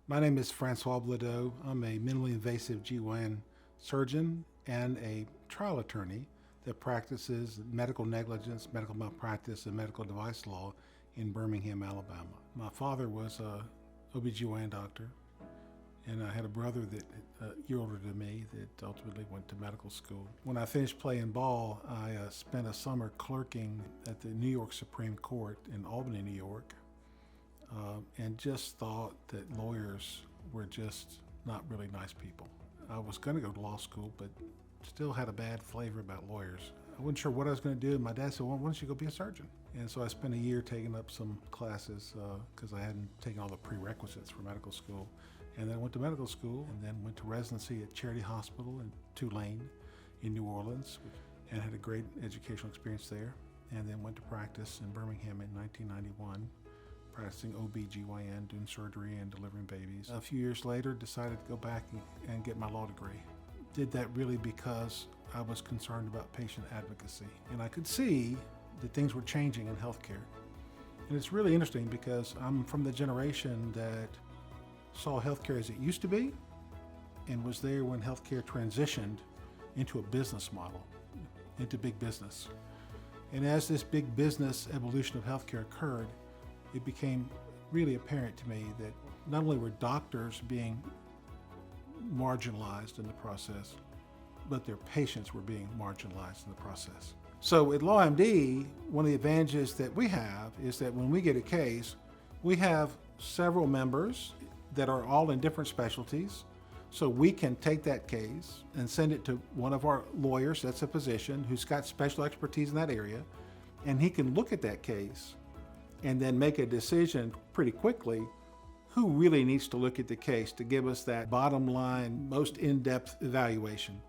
My name is Francois Bladeau. I'm a minimally invasive GYN surgeon and a trial attorney that practices medical negligence, medical malpractice, and medical device law in Birmingham, Alabama. My father was a OBGYN doctor, and I had a brother that a year older than me that ultimately went to medical school. When I finished playing ball, I spent a summer clerking at the New York Supreme Court in Albany, New York, and just thought that lawyers were just not really nice people. I was going to go to law school, but still had a bad flavor about lawyers. I wasn't sure what I was going to do, and my dad said, well, why don't you go be a surgeon? And so I spent a year taking up some classes because I hadn't taken all the prerequisites for medical school. And then I went to medical school and then went to residency at Charity Hospital in Tulane in New Orleans and had a great educational experience there. And then went to practice in Birmingham in 1991, practicing OBGYN, doing surgery and delivering babies. A few years later, decided to go back and get my law degree. Did that really because I was concerned about patient advocacy. And I could see that things were changing in healthcare. And it's really interesting because I'm from the generation that saw healthcare as it used to be and was there when healthcare transitioned into a business model, into big business. And as this big business evolution of healthcare occurred, it became really apparent to me that not only were doctors being marginalized in the process, but their patients were being marginalized in the process. So at LawMD, one of the advantages that we have is that when we get a case, we have several members that are all in different specialties. So we can take that case and send it to one of our lawyers, that's a physician, who's got special expertise in that area, and he can look at that case and then make a decision pretty quickly who really needs to look at the case to give us that bottom line, most in-depth evaluation.